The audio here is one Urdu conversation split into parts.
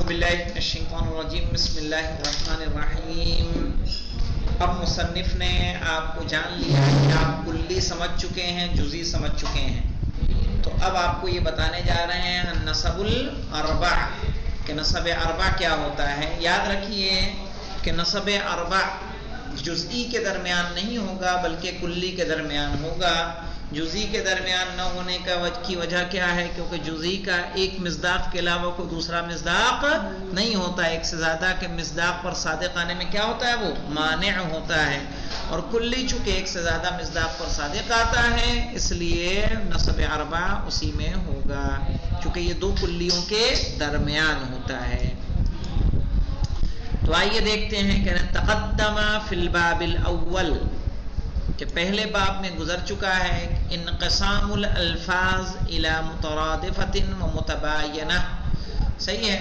باللہ من الشیطان الرجیم بسم اللہ الرحمن الرحیم۔ اب مصنف نے آپ کو جان لیا کہ آپ کلی سمجھ چکے ہیں، جزئی سمجھ چکے ہیں، تو اب آپ کو یہ بتانے جا رہے ہیں نسب الاربع کہ نسب اربع کیا ہوتا ہے۔ یاد رکھیے کہ نسب اربع جزئی کے درمیان نہیں ہوگا بلکہ کلی کے درمیان ہوگا۔ جزئی کے درمیان نہ ہونے کی وجہ کیا ہے؟ کیونکہ جزئی کا ایک مصداق کے علاوہ کوئی دوسرا مصداق نہیں ہوتا، ایک سے زیادہ کے مصداق پر صادق آنے میں کیا ہوتا ہے؟ وہ مانع ہوتا ہے، اور کلی چونکہ ایک سے زیادہ مصداق پر صادق آتا ہے اس لیے نسب اربع اسی میں ہوگا، چونکہ یہ دو کلیوں کے درمیان ہوتا ہے۔ تو آئیے دیکھتے ہیں کہ تقدم فی الباب الاول کہ پہلے باب میں گزر چکا ہے انقسام الالفاظ الى مترادفۃ و متباینہ۔ صحیح ہے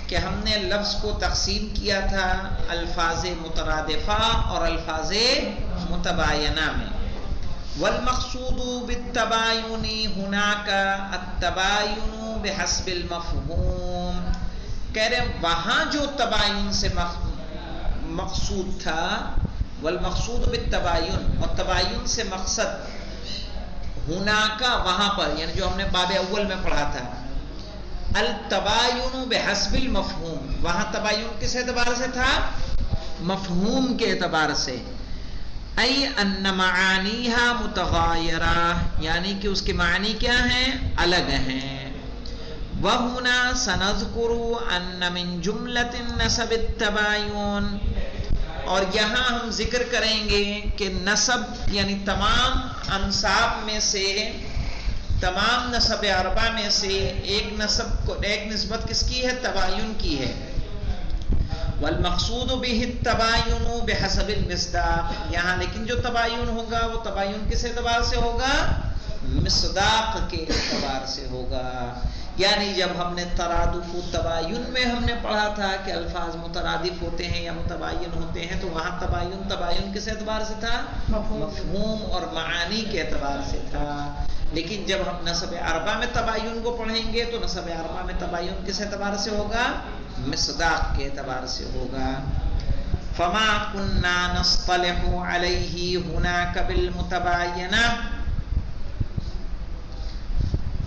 کہ ہم نے لفظ کو تقسیم کیا تھا الفاظ مترادفہ اور الفاظ متباینہ میں۔ والمقصود بالتباین هناك التباین بحسب المفہوم، کہہ رہے وہاں جو تباین سے مقصود تھا، والمقصود بالتباین، اور تباین سے مقصد ہناکا وہاں پر، یعنی جو ہم نے باب اول میں پڑھا تھا التباین بحسب المفہوم، وہاں تباین کس اعتبار سے تھا؟ مفہوم کے اعتبار سے۔ ای ان معانیہا متغایرہ، یعنی کہ اس کے معنی کیا ہیں؟ الگ ہیں۔ وَهُنَا سَنَذْكُرُ أَنَّ مِن جُمْلَةِ النَّسَبِ التَّبَايُنِ، اور یہاں ہم ذکر کریں گے کہ نسب یعنی تمام انساب میں سے، تمام نسب اربع میں سے ایک نسبت کس کی ہے؟ تباین کی ہے۔ والمقصود به التباین بحسب المصداق، یہاں لیکن جو تباین ہوگا وہ تباین کس اعتبار سے ہوگا؟ مصداق کے اعتبار سے ہوگا۔ یعنی جب ہم نے ترادف و تباین میں ہم نے پڑھا تھا کہ الفاظ مترادف ہوتے ہیں یا متباین ہوتے ہیں، تو وہاں تباین کس اعتبار سے تھا؟ مفہوم اور معانی کے اعتبار سے تھا۔ لیکن جب ہم نسب اربع میں تباین کو پڑھیں گے تو نسب اربع میں تباین کس اعتبار سے ہوگا؟ مصداق کے اعتبار سے ہوگا۔ فما كنا نصطلح علیہ هناك بالمتباینہ،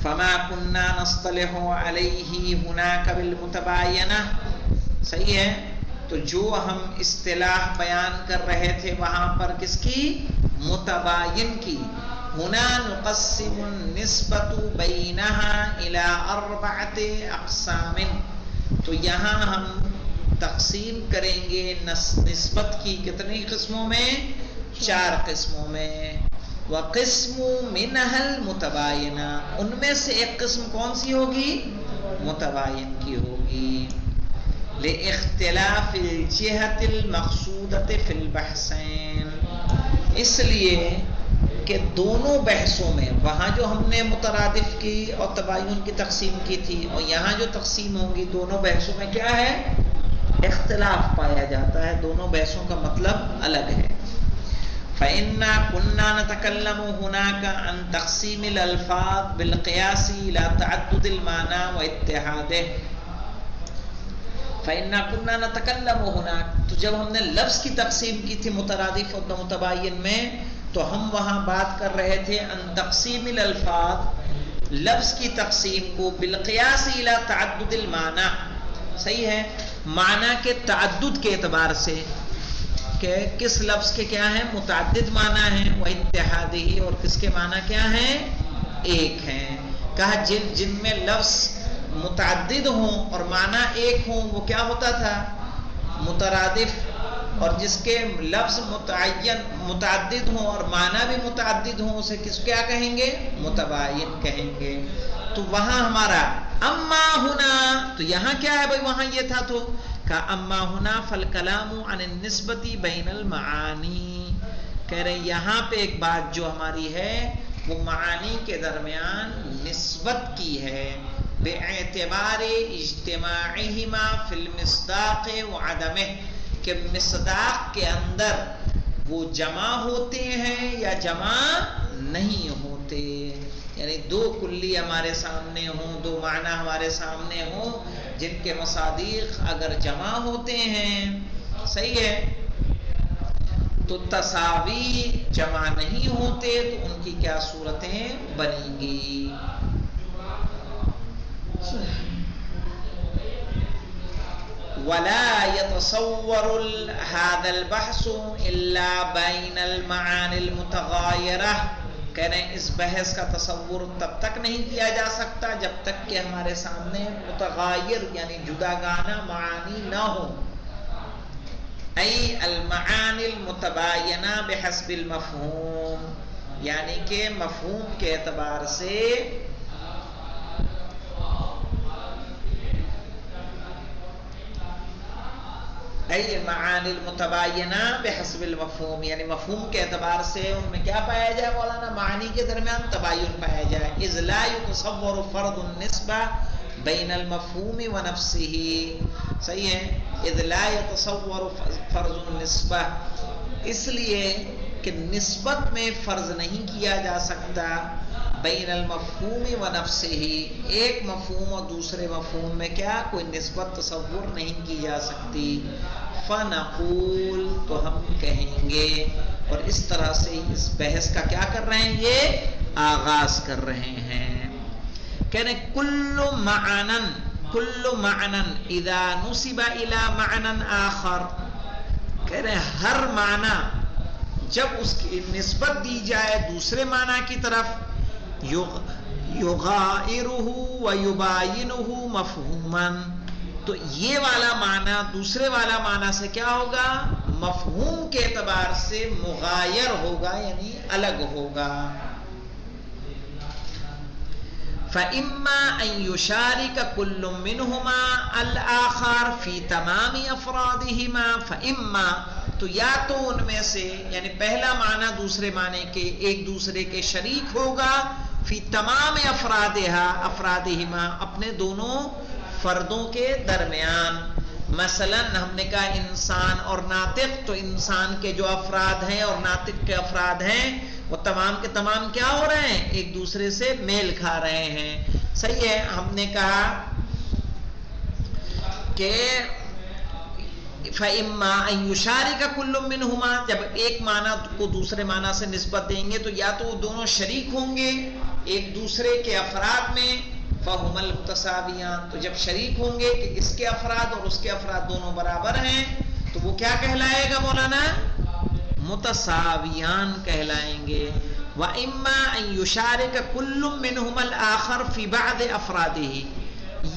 فما كنا نصطلح علیہ هناك بالمتباینہ، صحیح ہے؟ تو جو ہم اصطلاح بیان کر رہے تھے وہاں پر کس کی؟ متباین کی۔ هنا نقسم النسبة بینها الى 4 اقسام، تو یہاں ہم تقسیم کریں گے نسبت کی کتنی قسموں میں؟ 4 قسموں میں۔ وقسم منها المتباینہ، ان میں سے ایک قسم کون سی ہوگی؟ متباین کی ہوگی۔ لاختلاف الجہة المقصودة فی البحثین، اس لیے کہ دونوں بحثوں میں، وہاں جو ہم نے مترادف کی اور تباین کی تقسیم کی تھی اور یہاں جو تقسیم ہوگی، دونوں بحثوں میں کیا ہے؟ اختلاف پایا جاتا ہے، دونوں بحثوں کا مطلب الگ ہے۔ فَإِنَّا كُنَّا نَتَكَلَّمُ هُنَاكَ عَنْ تَقْسِيمِ الْأَلْفَاظِ بِالْقِيَاسِ إِلَى تَعَدُّدِ الْمَعْنَى وَاتِّحَادِهِ۔ فَإِنَّا كُنَّا نَتَكَلَّمُ هُنَاكَ، تو جب ہم نے لفظ کی تقسیم کی تھی مترادف اور متباین میں، تو ہم وہاں بات کر رہے تھے ان تقسیم الالفاظ، لفظ کی تقسیم کو، بالقیاس الی تعدد المعنی، صحیح ہے؟ معنی کے تعدد کے اعتبار سے کہ کس لفظ کے کیا ہیں؟ متعدد معنی ہیں، وہ اتحادی، اور کس کے معنی کیا ہیں؟ ایک ہیں۔ کہا جن میں لفظ متعدد ہوں اور معنی ایک ہوں وہ کیا ہوتا تھا؟ مترادف، اور جس کے لفظ متعدد ہوں اور معنی بھی متعدد ہوں اسے کیا کہیں گے؟ متباین کہیں گے۔ تو وہاں ہمارا اما ہونا، تو یہاں کیا ہے بھائی؟ وہاں یہ تھا تو کہ اما ہونا فالکلام عن النسبت بین المعانی، کہہ رہے یہاں پہ ایک بات جو ہماری ہے وہ معانی کے درمیان نسبت کی ہے، باعتبار اجتماعہما فی المصداق وعدمہ، کہ مصداق کے اندر وہ جمع ہوتے ہیں یا جمع نہیں ہوتے، یعنی دو کلی ہمارے سامنے ہوں، دو معنی ہمارے سامنے ہوں، جن کے مصادیق اگر جمع ہوتے ہیں، صحیح ہے، تو تساوی جمع نہیں ہوتے تو ان کی کیا صورتیں بنیں گی؟ وَلَا يَتَصَوَّرُ هَذَا الْبَحْثُ إِلَّا بَيْنَ الْمَعَانِ الْمُتَغَايِرَةِ، کہہ رہے ہیں اس بحث کا تصور تب تک نہیں کیا جا سکتا جب تک کہ ہمارے سامنے متغایر یعنی جداگانہ معانی نہ ہو، ای المعانی المتباینہ بحسب المفہوم، یعنی کہ مفہوم کے اعتبار سے ای المعانی المتباینہ بحسب المفہوم، یعنی مفہوم کے اعتبار سے ان میں کیا پایا جائے مولانا؟ معنی کے درمیان تباین پایا جائے. اذ لا يتصور فرض النسبہ بین المفہوم ونفسہ، صحیح ہے، اذ لا يتصور فرض النسبہ، اس لیے کہ نسبت میں فرض نہیں کیا جا سکتا بین المفہوم ونفسہ، ایک مفہوم اور دوسرے مفہوم میں کیا کوئی نسبت تصور نہیں کی جا سکتی. فنقول، تو ہم کہیں گے، اور اس طرح سے اس بحث کا کیا کر رہے ہیں؟ یہ آغاز کر رہے ہیں. کہنے کل معنن اذا نسب الى معنن آخر، کہہ رہے ہیں ہر معنی جب اس کی نسبت دی جائے دوسرے معنی کی طرف، یغائرہ ویباینہ مفہوما، تو یہ والا معنی دوسرے والا معنی سے کیا ہوگا؟ مفہوم کے اعتبار سے مغایر ہوگا، یعنی الگ ہوگا. فَإِمَّا أَن يُشَارِكَ كُلٌّ مِّنْهُمَا الْآخَرَ فِي تَمَامِ أَفْرَادِهِمَا، فَإِمَّا، تو یا تو ان میں سے، یعنی پہلا معنی دوسرے معنی کے ایک دوسرے کے شریک ہوگا، فی تمام افرادہما، اپنے دونوں فردوں کے درمیان. مثلا ہم نے کہا انسان اور ناطق، تو انسان کے جو افراد ہیں اور ناطق کے افراد ہیں وہ تمام کے تمام کیا ہو رہے ہیں؟ ایک دوسرے سے میل کھا رہے ہیں. صحیح ہے. ہم نے کہا کہ فَإِمَّا أَن يُشَارِكَ كُلٌّ مِّنْهُمَا، جب ایک معنی کو دوسرے معنی سے نسبت دیں گے تو یا تو وہ دونوں شریک ہوں گے ایک دوسرے کے افراد میں، فَهُمَا الْمُتَسَاوِيَانِ، تو جب شریک ہوں گے کہ اس کے افراد اور اس کے افراد دونوں برابر ہیں تو وہ کیا کہلائے گا مولانا؟ متساویان کہلائیں گے. وَإِمَّا أَن يُشَارِكَ كُلٌّ مِّنْهُمَا الْآخَرَ فِي بَعْضِ أَفْرَادِهِ،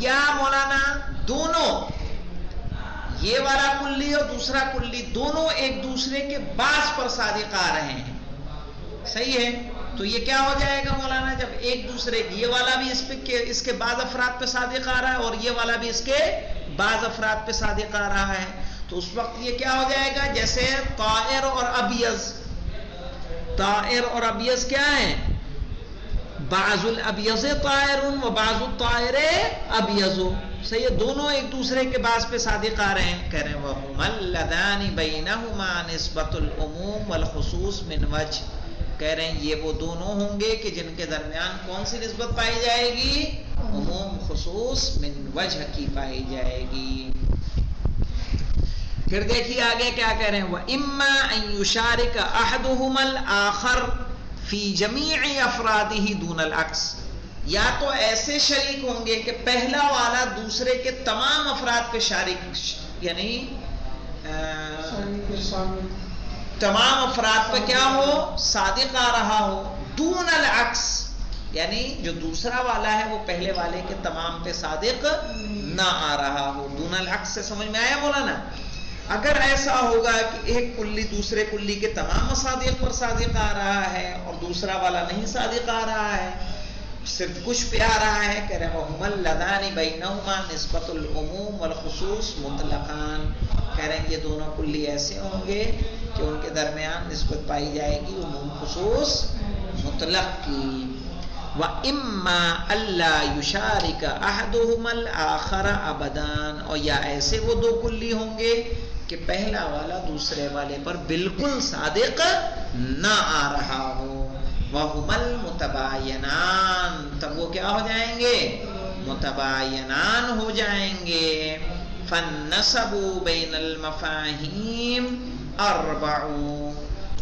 یا مولانا دونوں، یہ والا کلی اور دوسرا کلی، دونوں ایک دوسرے کے بعض پر صادق آ رہے ہیں. صحیح ہے. تو یہ کیا ہو جائے گا مولانا؟ جب ایک دوسرے یہ والا بھی اس کے بعض افراد پہ صادق آ رہا ہے اور یہ والا بھی اس کے بعض افراد پہ صادق آ رہا ہے، تو اس وقت یہ کیا ہو جائے گا؟ جیسے طائر اور ابیض. طائر اور ابیض کیا ہیں؟ بعض الابیض طائر و بعض الطائر ابیض. صحیح ہے. دونوں ایک دوسرے کے بعض پہ صادق آ رہے ہیں. کہہ رہے ہیں وَهُمَا اللَّذَانِ بَيْنَهُمَا نِسْبَةُ الْعُمُومِ وَالْخُصُوصِ مِنْ وَجْهٍ، کہہ رہے ہیں یہ وہ دونوں ہوں گے کہ جن کے درمیان کون سی نسبت پائی جائے گی؟ عموم خصوص من وجہ کی پائی جائے گی. پھر دیکھیے آگے کیا کہہ رہے ہیں، وَإِمَّا أَن يُشَارِكَ أَحَدُهُمَا الْآخَرَ فِي جَمِيعِ أَفْرَادِهِ دُونَ الْعَكْسِ، یا تو ایسے شریک ہوں گے کہ پہلا والا دوسرے کے تمام افراد پہ شریک، یعنی تمام افراد پہ کیا ہو؟ صادق آ رہا ہو. دون العکس، یعنی جو دوسرا والا ہے وہ پہلے والے کے تمام پہ صادق نہ آ رہا ہو. دون العکس سے سمجھ میں آیا مولانا؟ اگر ایسا ہوگا کہ ایک کلی دوسرے کلی کے تمام مصادیق پر صادق آ رہا ہے اور دوسرا والا نہیں صادق آ رہا ہے، صرف کچھ پہ آ رہا ہے، کہہ رہے وَهُمَا اللَّذَانِ بَيْنَهُمَا نِسْبَةُ الْعُمُومِ وَالْخُصُوصِ مُطْلَقًا، کہہ رہے ہیں یہ دونوں کلی ایسے ہوں گے کہ ان کے درمیان نسبت پائی جائے گی عموم خصوص مطلق کی. وَإِمَّا أَلَّا يُشَارِكَ أَحَدُهُمَا الْآخَرَ أَبَدًا، اور یا ایسے وہ دو کلی ہوں گے کہ پہلا والا دوسرے والے پر بالکل صادق نہ آ رہا ہو. وَهُمَا الْمُتَبَايَنَانِ، تب وہ کیا ہو جائیں گے؟ متباینان ہو جائیں گے. فالنسب بین المفاہیم اربع،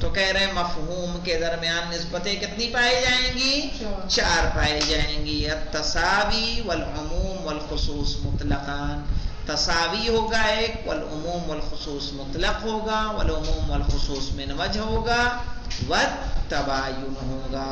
تو کہہ رہے ہیں مفہوم کے درمیان نسبتیں کتنی پائی جائیں گی؟ 4 پائی جائیں گی. التساوی والعموم والخصوص مطلقان، تساوی ہوگا ایک، والعموم والخصوص مطلق ہوگا، والعموم والخصوص من وجہ ہوگا، والتباین ہوگا.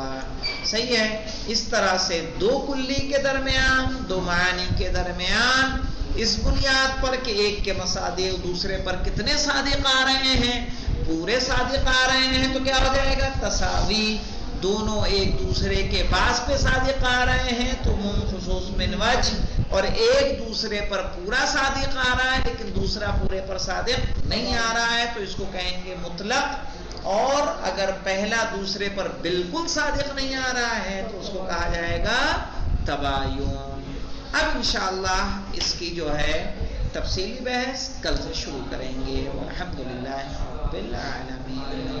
صحیح ہے. اس طرح سے 2 کلی کے درمیان، 2 معنی کے درمیان اس بنیاد پر کہ ایک کے مصادق دوسرے پر کتنے صادق آ رہے ہیں، پورے صادق آ رہے ہیں، تو کیا ہو جائے گا؟ تساوی. دونوں ایک دوسرے کے پاس پہ صادق آ رہے ہیں تو عموم خصوص من وجہ، اور ایک دوسرے پر پورا صادق آ رہا ہے لیکن دوسرا پورے پر صادق نہیں آ رہا ہے تو اس کو کہیں گے مطلق. اور اگر پہلا دوسرے پر بالکل صادق نہیں آ رہا ہے تو اس کو کہا جائے گا تباین. اب انشاءاللہ اس کی جو ہے تفصیلی بحث کل سے شروع کریں گے. الحمدللہ رب العالمین.